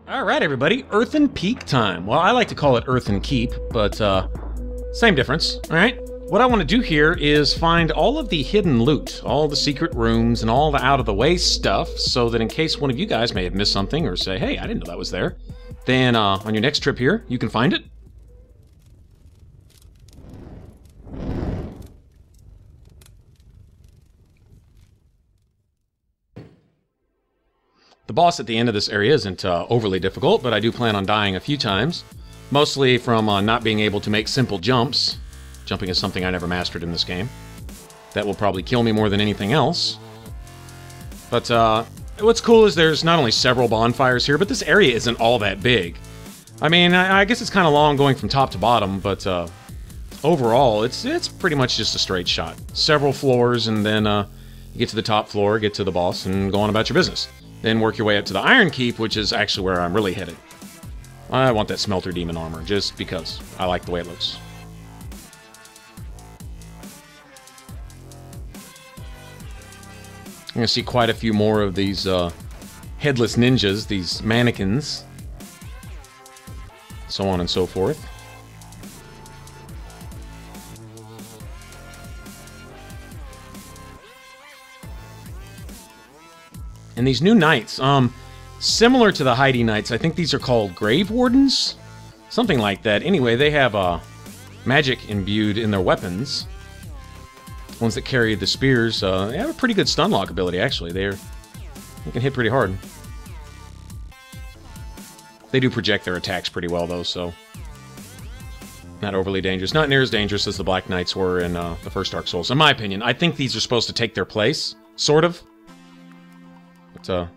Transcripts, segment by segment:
Alright everybody, Earthen Peak time. Well, I like to call it Earthen Keep, but same difference. Alright, what I want to do here is find all of the hidden loot, all the secret rooms, and all the out-of-the-way stuff, so that in case one of you guys may have missed something, or say, hey, I didn't know that was there, then on your next trip here, you can find it. The boss at the end of this area isn't overly difficult, but I do plan on dying a few times. Mostly from not being able to make simple jumps. Jumping is something I never mastered in this game. That will probably kill me more than anything else. But what's cool is there's not only several bonfires here, but this area isn't all that big. I mean, I guess it's kind of long going from top to bottom, but overall, it's pretty much just a straight shot. Several floors, and then you get to the top floor, get to the boss, and go on about your business. Then work your way up to the Iron Keep, which is actually where I'm really headed. I want that Smelter Demon armor, just because I like the way it looks. I'm going to see quite a few more of these headless ninjas, these mannequins, so on and so forth. And these new knights, similar to the Heidi knights, I think these are called Grave Wardens? Something like that. Anyway, they have magic imbued in their weapons. Ones that carry the spears, they have a pretty good stun lock ability, actually. They can hit pretty hard. They do project their attacks pretty well, though, so not overly dangerous. Not near as dangerous as the Black Knights were in the first Dark Souls, in my opinion. I think these are supposed to take their place, sort of. But,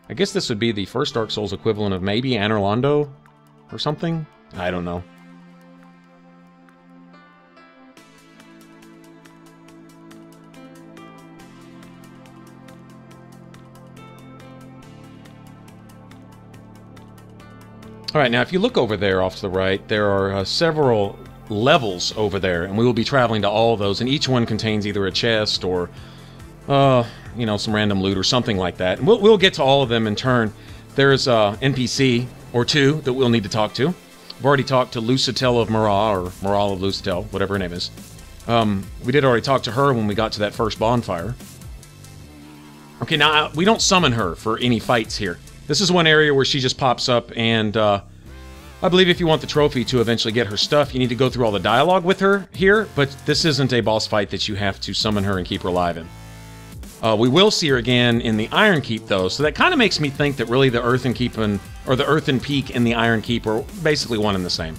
I guess this would be the first Dark Souls equivalent of maybe Anor Londo or something? I don't know. Alright, now if you look over there off to the right, there are several levels over there, and we will be traveling to all of those, and each one contains either a chest or you know, some random loot or something like that. And we'll get to all of them in turn. There's a NPC or two that we'll need to talk to. I've already talked to Lucitel of Mara, or Moral of Lucitel, whatever her name is. We did already talk to her when we got to that first bonfire. Okay, now, we don't summon her for any fights here. This is one area where she just pops up, and I believe if you want the trophy to eventually get her stuff, you need to go through all the dialogue with her here, but this isn't a boss fight that you have to summon her and keep her alive in. We will see her again in the Iron Keep, though, so that kind of makes me think that really the Earthen Keep or the Earthen Peak and the Iron Keep are basically one and the same.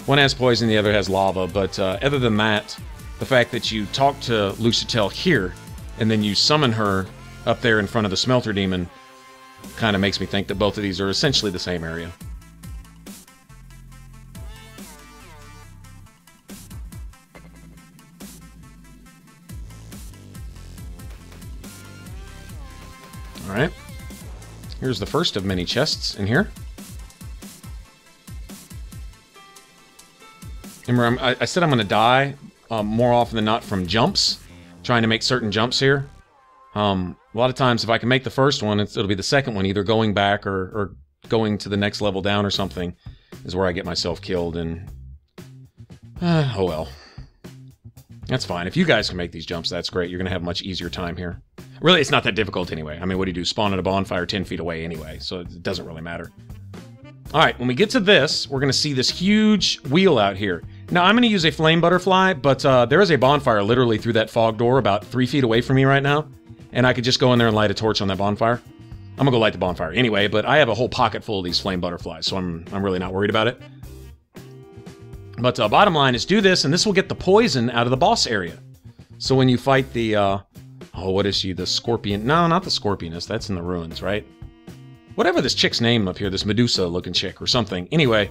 One has poison, the other has lava, but other than that, the fact that you talk to Lucitel here, and then you summon her up there in front of the Smelter Demon, kind of makes me think that both of these are essentially the same area. Alright, here's the first of many chests in here. Remember, I said I'm going to die more often than not from jumps, trying to make certain jumps here. A lot of times, if I can make the first one, it'll be the second one, either going back or going to the next level down or something, is where I get myself killed, and oh well. That's fine. If you guys can make these jumps, that's great. You're going to have a much easier time here. Really, it's not that difficult anyway. I mean, what do you do? Spawn at a bonfire 10 feet away anyway, so it doesn't really matter. Alright, when we get to this, we're going to see this huge wheel out here. Now, I'm going to use a flame butterfly, but there is a bonfire literally through that fog door about 3 feet away from me right now, and I could just go in there and light a torch on that bonfire. I'm going to go light the bonfire anyway, but I have a whole pocket full of these flame butterflies, so I'm really not worried about it. But bottom line is do this, and this will get the poison out of the boss area. So when you fight the, oh, what is she? The Scorpion? No, not the Scorpioness. That's in the ruins, right? Whatever this chick's name up here, this Medusa-looking chick or something. Anyway,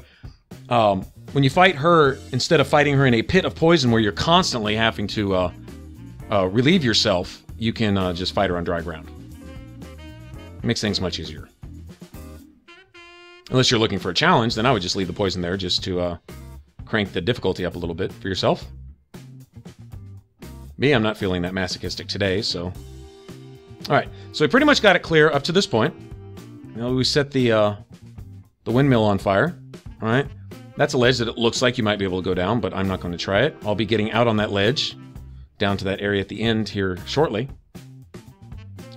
when you fight her, instead of fighting her in a pit of poison where you're constantly having to relieve yourself, you can just fight her on dry ground. It makes things much easier. Unless you're looking for a challenge, then I would just leave the poison there just to crank the difficulty up a little bit for yourself. Me, I'm not feeling that masochistic today, so... Alright, so we pretty much got it clear up to this point. Now we set the windmill on fire. All right. That's a ledge that it looks like you might be able to go down, but I'm not going to try it. I'll be getting out on that ledge, down to that area at the end here shortly.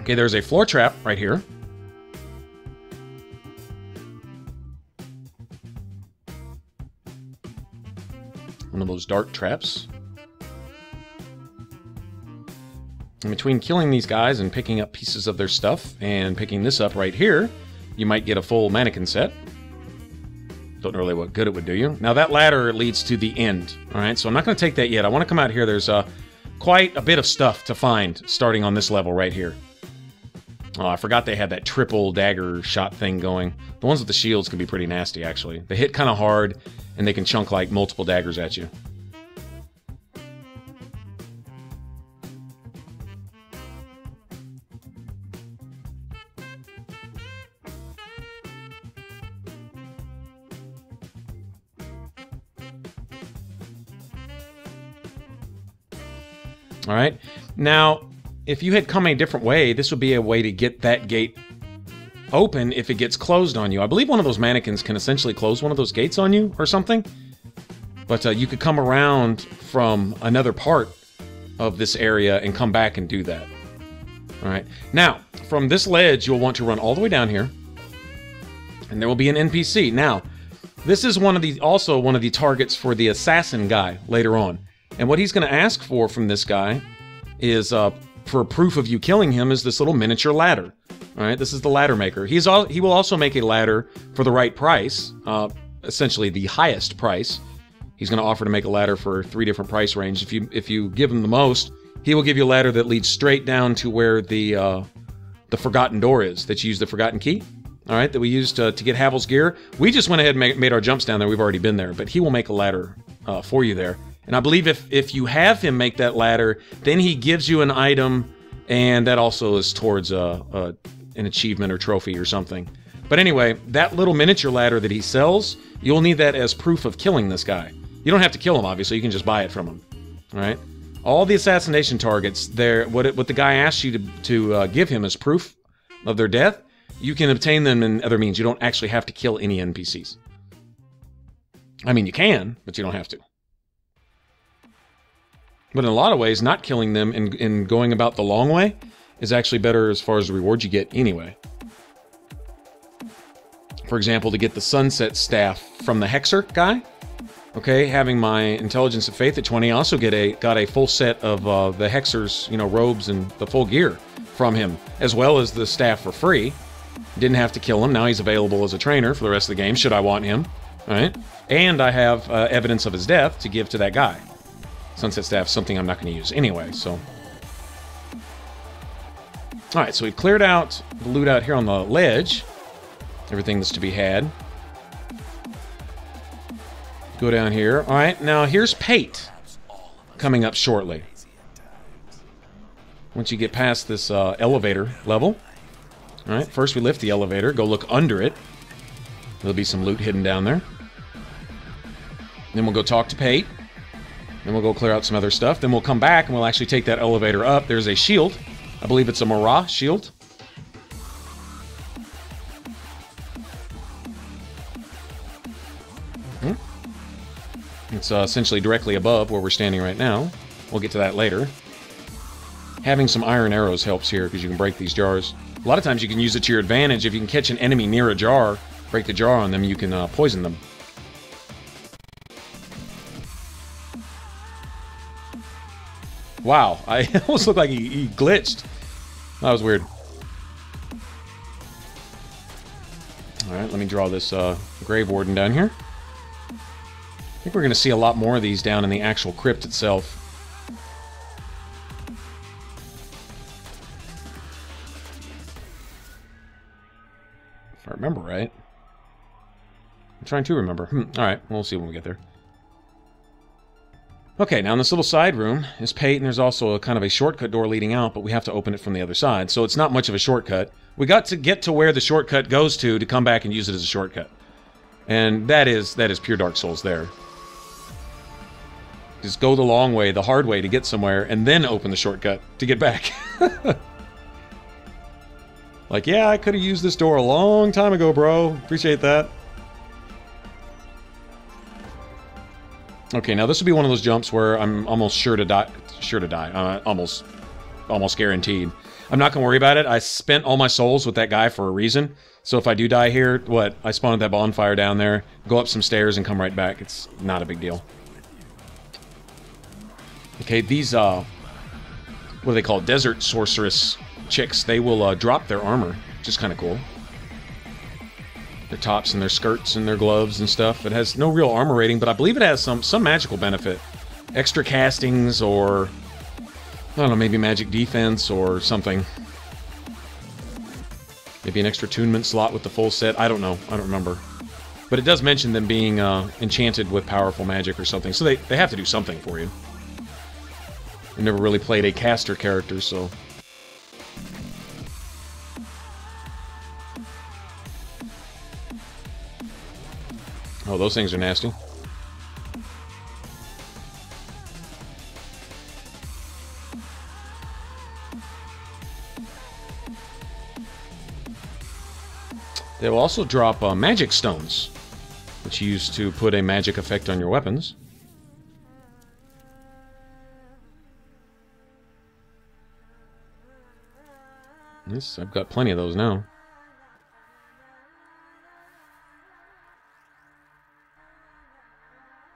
Okay, there's a floor trap right here. One of those dark traps. In between killing these guys and picking up pieces of their stuff and picking this up right here, you might get a full mannequin set. Don't know really what good it would do you. Now that ladder leads to the end. Alright, so I'm not going to take that yet. I want to come out here. There's quite a bit of stuff to find starting on this level right here. Oh, I forgot they had that triple dagger shot thing going. The ones with the shields can be pretty nasty, actually. They hit kind of hard, and they can chunk like multiple daggers at you. All right. Now, if you had come a different way, this would be a way to get that gate open if it gets closed on you. I believe one of those mannequins can essentially close one of those gates on you or something. But you could come around from another part of this area and come back and do that. All right. Now, from this ledge, you'll want to run all the way down here. And there will be an NPC. Now, this is also one of the targets for the assassin guy later on. And what he's going to ask for from this guy is, for proof of you killing him, is this little miniature ladder. All right, this is the ladder maker. He will also make a ladder for the right price, essentially the highest price. He's going to offer to make a ladder for 3 different price ranges. If you give him the most, he will give you a ladder that leads straight down to where the forgotten door is. That you use the forgotten key. All right, that we used to get Havel's gear. We just went ahead and made our jumps down there. We've already been there, but he will make a ladder for you there. And I believe if you have him make that ladder, then he gives you an item, and that also is towards an achievement or trophy or something. But anyway, that little miniature ladder that he sells, you'll need that as proof of killing this guy. You don't have to kill him, obviously. You can just buy it from him. All right? All the assassination targets, what the guy asks you to give him as proof of their death, you can obtain them in other means. You don't actually have to kill any NPCs. I mean, you can, but you don't have to. But in a lot of ways, not killing them and going about the long way is actually better as far as the rewards you get anyway. For example, to get the sunset staff from the Hexer guy, okay, having my intelligence of faith at 20, I also got a full set of the Hexer's, robes and the full gear from him, as well as the staff for free. Didn't have to kill him. Now he's available as a trainer for the rest of the game, should I want him. All right? And I have evidence of his death to give to that guy. Sunset staff, something I'm not going to use anyway, so. Alright, so we've cleared out the loot out here on the ledge. Everything that's to be had. Go down here. Alright, now here's Pate coming up shortly. Once you get past this elevator level. Alright, first we lift the elevator, go look under it. There'll be some loot hidden down there. Then we'll go talk to Pate. Then we'll go clear out some other stuff. Then we'll come back and we'll actually take that elevator up. There's a shield. I believe it's a Marah shield. It's essentially directly above where we're standing right now. We'll get to that later. Having some iron arrows helps here because you can break these jars. A lot of times you can use it to your advantage. If you can catch an enemy near a jar, break the jar on them, you can poison them. Wow, I almost looked like he glitched. That was weird. Alright, let me draw this Grave Warden down here. I think we're going to see a lot more of these down in the actual crypt itself. If I remember right. I'm trying to remember. Alright, we'll see when we get there. Okay, now in this little side room is Pate, and there's also a kind of a shortcut door leading out, but we have to open it from the other side, so it's not much of a shortcut. We got to get to where the shortcut goes to come back and use it as a shortcut. And that is pure Dark Souls there. Just go the long way, the hard way to get somewhere, and then open the shortcut to get back. Like Like, yeah, I could have used this door a long time ago, bro. Appreciate that. Okay, now this would be one of those jumps where I'm almost sure to die. Almost guaranteed. I'm not gonna worry about it. I spent all my souls with that guy for a reason. So if I do die here, what? I spawn at that bonfire down there, go up some stairs, and come right back. It's not a big deal. Okay, these, what do they call it? Desert sorceress chicks. They will drop their armor, which is kind of cool. Their tops and their skirts and their gloves and stuff. It has no real armor rating, but I believe it has some magical benefit. Extra castings or, I don't know, maybe magic defense or something. Maybe an extra attunement slot with the full set. I don't know. I don't remember. But it does mention them being enchanted with powerful magic or something. So they have to do something for you. I've never really played a caster character, so... Oh, those things are nasty. They will also drop magic stones, which you use to put a magic effect on your weapons. Yes, I've got plenty of those now.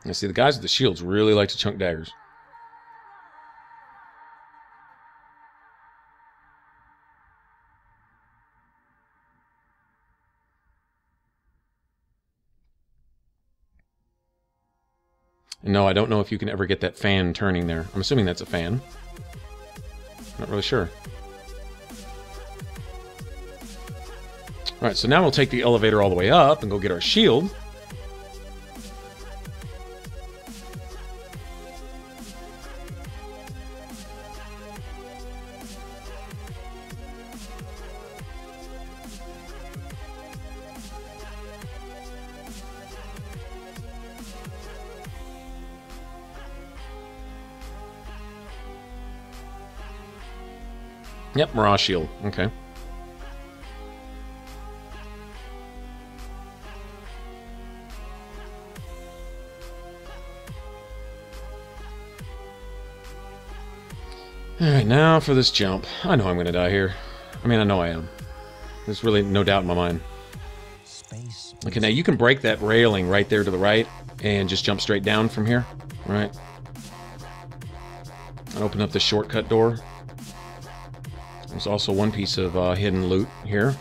You see, the guys with the shields really like to chunk daggers. And no, I don't know if you can ever get that fan turning there. I'm assuming that's a fan. Not really sure. Alright, so now we'll take the elevator all the way up and go get our shield. Yep, Mirage Shield. Okay. Alright, now for this jump. I know I'm going to die here. I mean, I know I am. There's really no doubt in my mind. Okay, now you can break that railing right there to the right and just jump straight down from here. Right. And open up the shortcut door. There's also one piece of hidden loot here.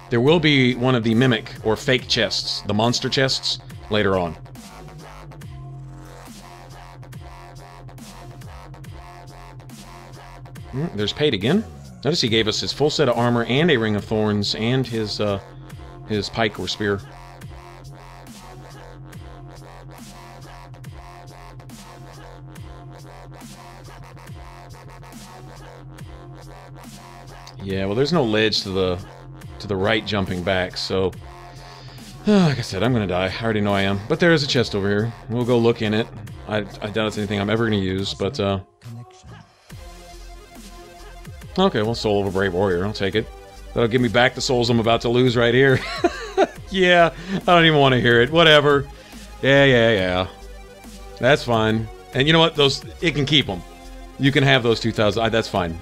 There will be one of the mimic or fake chests, the monster chests, later on. There's Pate again. Notice he gave us his full set of armor and a ring of thorns and his pike or spear. Yeah, well, there's no ledge to the right jumping back, so like I said, I'm gonna die. I already know I am. But there is a chest over here. We'll go look in it. I doubt it's anything I'm ever gonna use, but okay, well, Soul of a Brave Warrior. I'll take it. That'll give me back the souls I'm about to lose right here. Yeah, I don't even want to hear it. Whatever. Yeah. That's fine. And you know what? It can keep them. You can have those 2,000. That's fine.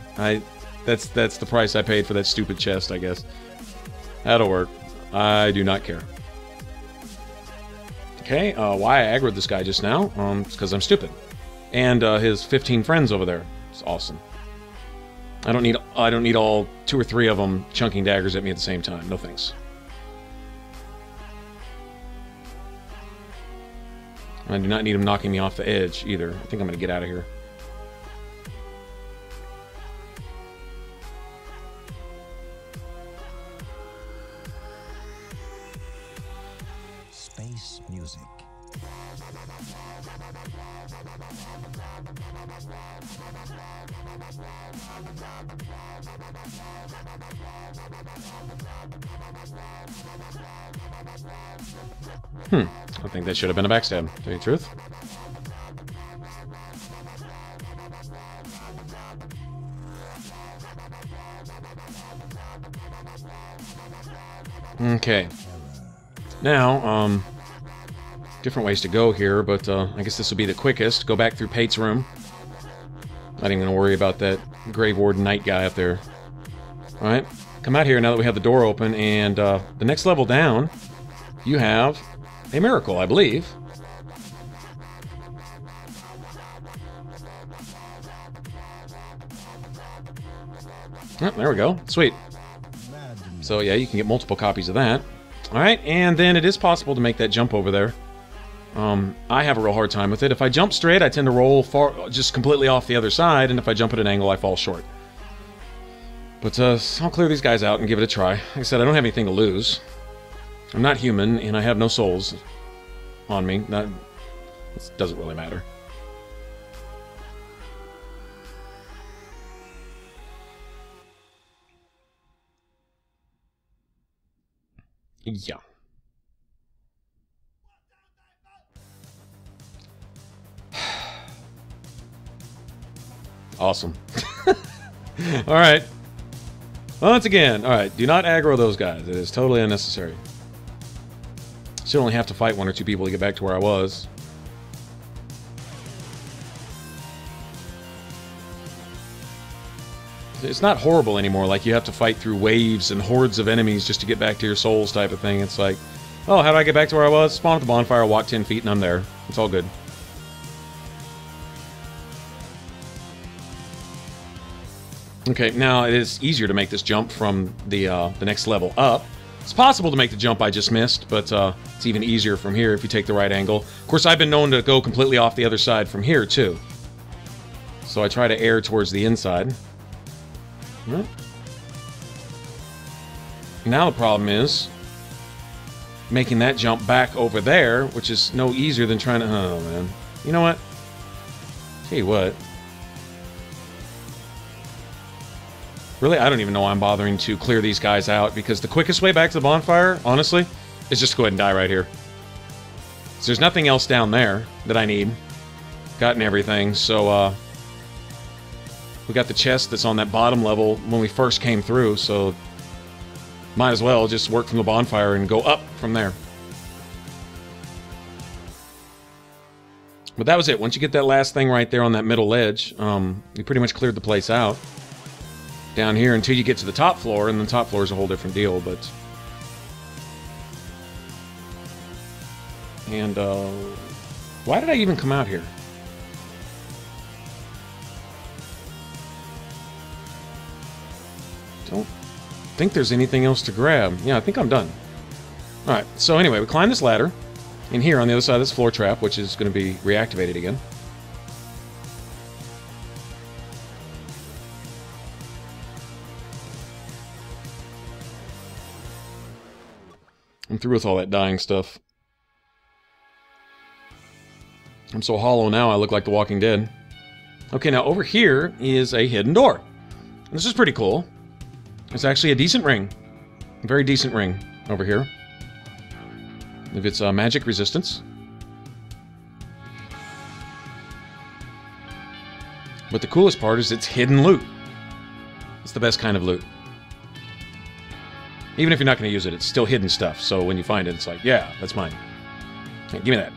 That's the price I paid for that stupid chest, I guess. That'll work. I do not care. Okay, why I aggroed this guy just now? It's because I'm stupid. And his 15 friends over there. It's awesome. I don't need all 2 or 3 of them chunking daggers at me at the same time. No thanks. I do not need them knocking me off the edge either. I think I'm going to get out of here. Space music. I think that should have been a backstab, to tell you the truth. Okay. Now, different ways to go here, but I guess this will be the quickest. Go back through Pate's room. Not even gonna worry about that Grave Warden Knight guy up there. Alright, come out here now that we have the door open, and the next level down, you have a miracle, I believe. Oh, there we go. Sweet. So yeah, you can get multiple copies of that. Alright, and then it is possible to make that jump over there. I have a real hard time with it. If I jump straight, I tend to roll far, just completely off the other side, and if I jump at an angle, I fall short. But I'll clear these guys out and give it a try. Like I said, I don't have anything to lose. I'm not human, and I have no souls on me. That doesn't really matter. Yeah. Awesome. Alright. Once again, alright, do not aggro those guys. It is totally unnecessary. Should only have to fight one or two people to get back to where I was. It's not horrible anymore, like you have to fight through waves and hordes of enemies just to get back to your souls type of thing. It's like, oh, how do I get back to where I was? Spawn at the bonfire, walk 10 feet, and I'm there. It's all good. Okay, now it is easier to make this jump from the next level up. It's possible to make the jump I just missed, but it's even easier from here if you take the right angle. Of course, I've been known to go completely off the other side from here, too. So I try to err towards the inside. Right. Now the problem is making that jump back over there, which is no easier than trying to... Oh, man. You know what? Tell you what. Really, I don't even know why I'm bothering to clear these guys out, because the quickest way back to the bonfire, honestly, is just to go ahead and die right here. So there's nothing else down there that I need. Gotten everything, so, we got the chest that's on that bottom level when we first came through, so might as well just work from the bonfire and go up from there. But that was it. Once you get that last thing right there on that middle ledge, you pretty much cleared the place out. Down here until you get to the top floor, and the top floor is a whole different deal, but... And, why did I even come out here? Don't think there's anything else to grab. Yeah, I think I'm done. Alright, so anyway, we climb this ladder. In here, on the other side of this floor trap, which is going to be reactivated again. I'm through with all that dying stuff. I'm so hollow now, I look like The Walking Dead. Okay, now over here is a hidden door. This is pretty cool. It's actually a decent ring. A very decent ring over here. If it's magic resistance. But the coolest part is it's hidden loot. It's the best kind of loot. Even if you're not going to use it, it's still hidden stuff. So when you find it, it's like, yeah, that's mine. Okay, give me that.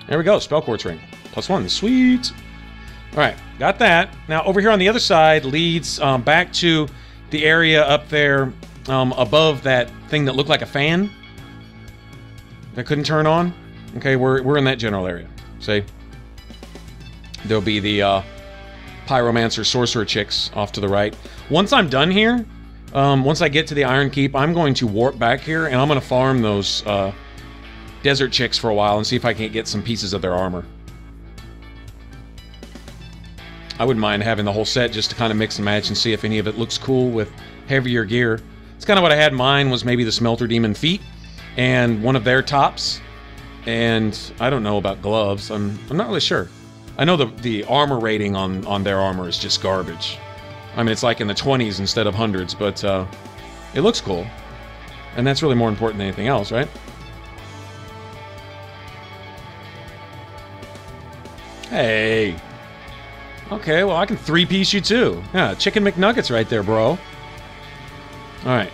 There we go, Spell Quartz Ring. +1, sweet! Alright, got that. Now, over here on the other side leads back to the area up there above that thing that looked like a fan. That couldn't turn on. Okay, we're in that general area. See? There'll be the Pyromancer Sorcerer chicks off to the right. Once I'm done here, once I get to the Iron Keep, I'm going to warp back here, and I'm going to farm those desert chicks for a while and see if I can't get some pieces of their armor. I wouldn't mind having the whole set just to kind of mix and match and see if any of it looks cool with heavier gear. It's kind of what I had in mind, was maybe the Smelter Demon feet and one of their tops. And I don't know about gloves. I'm not really sure. I know the armor rating on their armor is just garbage. I mean, it's like in the 20s instead of hundreds, but it looks cool. And that's really more important than anything else, right? Hey! Okay, well, I can three-piece you too. Yeah, Chicken McNuggets right there, bro. Alright.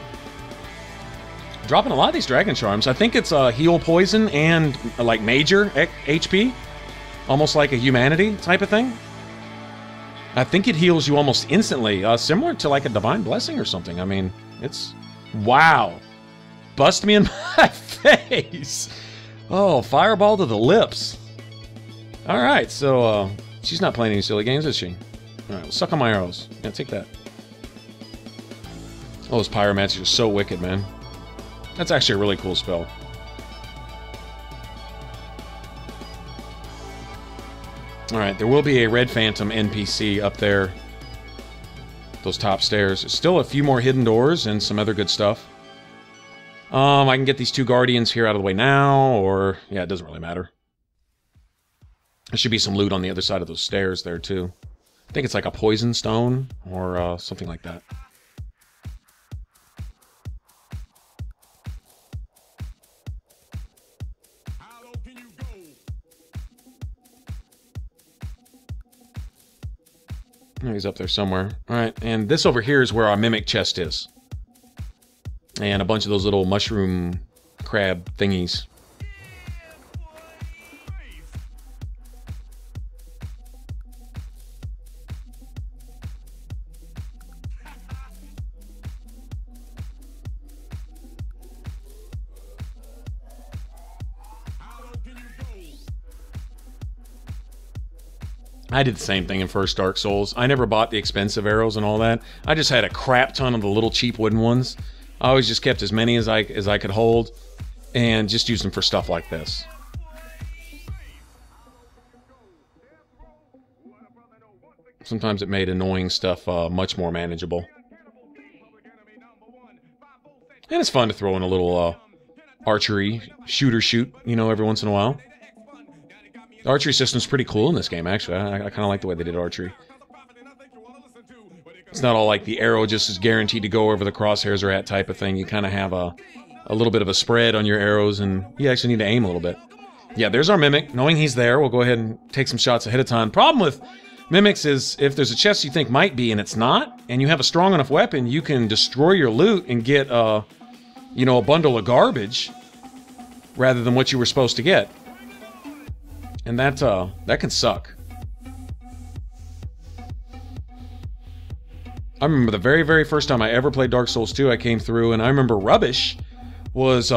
Dropping a lot of these Dragon Charms. I think it's heal poison and like major HP. Almost like a humanity type of thing. I think it heals you almost instantly. Similar to like a Divine Blessing or something. I mean, it's... Wow. Bust me in my face. Oh, fireball to the lips. Alright, so she's not playing any silly games, is she? Alright, well, suck on my arrows. Yeah, take that. Oh, those pyromancers are so wicked, man. That's actually a really cool spell. Alright, there will be a Red Phantom NPC up there. Those top stairs. Still a few more hidden doors and some other good stuff. I can get these 2 Guardians here out of the way now, or... Yeah, it doesn't really matter. There should be some loot on the other side of those stairs there, too. I think it's like a Poison Stone, or something like that. He's up there somewhere. Alright, and this over here is where our Mimic chest is. And a bunch of those little mushroom crab thingies. I did the same thing in first Dark Souls. I never bought the expensive arrows and all that. I just had a crap ton of the little cheap wooden ones. I always just kept as many as I could hold, and just used them for stuff like this. Sometimes it made annoying stuff much more manageable. And it's fun to throw in a little archery shoot, you know, every once in a while. The archery system's pretty cool in this game, actually. I kind of like the way they did archery. It's not all like the arrow just is guaranteed to go wherever the crosshairs are at type of thing. You kind of have a little bit of a spread on your arrows, and you actually need to aim a little bit. Yeah, there's our Mimic. Knowing he's there, we'll go ahead and take some shots ahead of time. Problem with Mimics is if there's a chest you think might be and it's not, and you have a strong enough weapon, you can destroy your loot and get, you know, a bundle of garbage rather than what you were supposed to get. And that can suck. I remember the very, very first time I ever played Dark Souls 2, I came through, and I remember rubbish was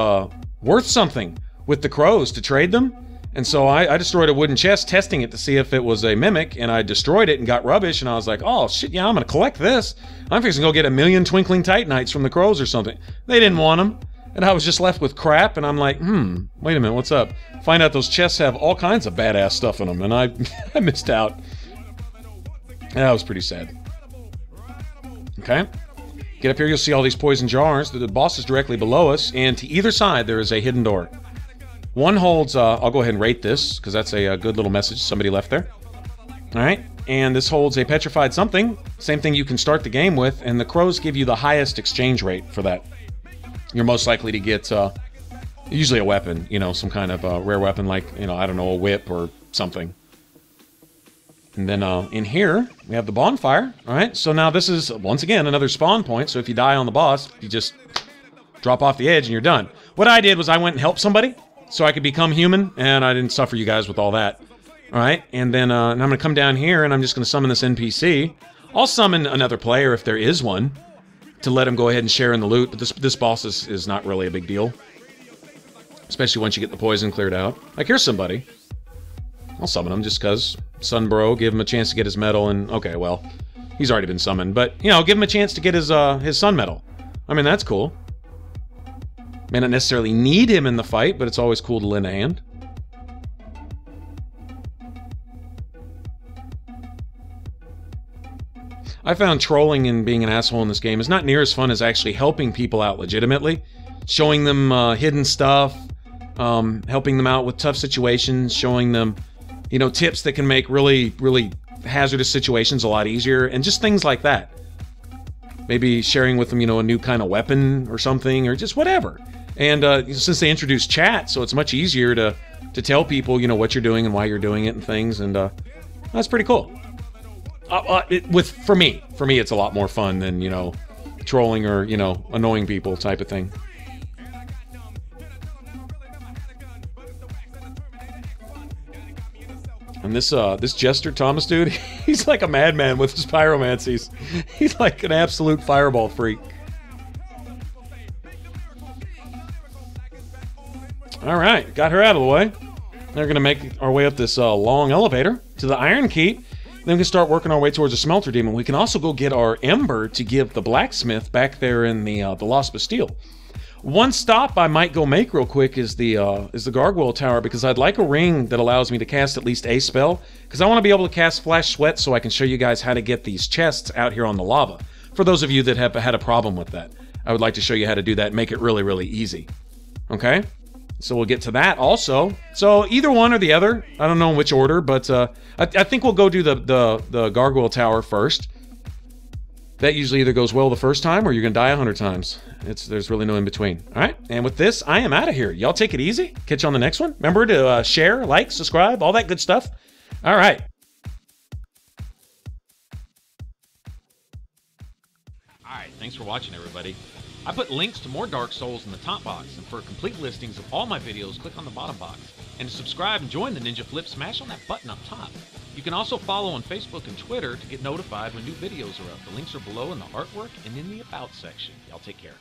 worth something with the crows to trade them. And so I destroyed a wooden chest testing it to see if it was a Mimic, and I destroyed it and got rubbish, and I was like, oh, shit, yeah, I'm going to collect this. I'm fixing to go get 1,000,000 Twinkling Titanites from the crows or something. They didn't want them. And I was just left with crap, and I'm like, wait a minute, what's up? Find out those chests have all kinds of badass stuff in them, and I missed out. That was pretty sad. Okay. Get up here, you'll see all these poison jars. The boss is directly below us, and to either side there is a hidden door. One holds, I'll go ahead and rate this, because that's a good little message somebody left there. Alright, and this holds a petrified something. Same thing you can start the game with, and the crows give you the highest exchange rate for that. You're most likely to get, usually a weapon, you know, some kind of rare weapon like, you know, I don't know, a whip or something. And then in here, we have the bonfire. Alright, so now this is, once again, another spawn point, so if you die on the boss, you just drop off the edge and you're done. What I did was I went and helped somebody, so I could become human, and I didn't suffer you guys with all that. Alright, and then I'm going to come down here, and I'm just going to summon this NPC. I'll summon another player if there is one, to let him go ahead and share in the loot, but this boss is not really a big deal. Especially once you get the poison cleared out. Like, here's somebody. I'll summon him just because. Sunbro, give him a chance to get his medal, and okay, well, he's already been summoned, but, you know, give him a chance to get his sun medal. I mean, that's cool. May not necessarily need him in the fight, but it's always cool to lend a hand. I found trolling and being an asshole in this game is not near as fun as actually helping people out legitimately. Showing them hidden stuff, helping them out with tough situations, showing them, you know, tips that can make really, really hazardous situations a lot easier, and just things like that. Maybe sharing with them, you know, a new kind of weapon or something, or just whatever. And since they introduced chat, so it's much easier to tell people, you know, what you're doing and why you're doing it and things, and that's pretty cool. For me, it's a lot more fun than, you know, trolling or, you know, annoying people type of thing. And this Jester Thomas dude, he's like a madman with his pyromancies. He's like an absolute fireball freak. All right, got her out of the way. Now we're gonna make our way up this long elevator to the Iron Keep. Then we can start working our way towards the Smelter Demon. We can also go get our Ember to give the blacksmith back there in the Lost Bastille. One stop I might go make real quick is the Gargoyle Tower, because I'd like a ring that allows me to cast at least a spell, because I want to be able to cast Flash Sweat so I can show you guys how to get these chests out here on the lava. For those of you that have had a problem with that, I would like to show you how to do that and make it really, really easy. Okay? So we'll get to that also. So either one or the other. I don't know in which order, but I think we'll go do the Gargoyle Tower first. That usually either goes well the first time or you're going to die 100 times. There's really no in between. All right, and with this, I am out of here. Y'all take it easy. Catch you on the next one. Remember to share, like, subscribe, all that good stuff. All right. All right, thanks for watching, everybody. I put links to more Dark Souls in the top box, and for complete listings of all my videos, click on the bottom box. And to subscribe and join the Ninja Flip, smash on that button up top. You can also follow on Facebook and Twitter to get notified when new videos are up. The links are below in the artwork and in the About section. Y'all take care.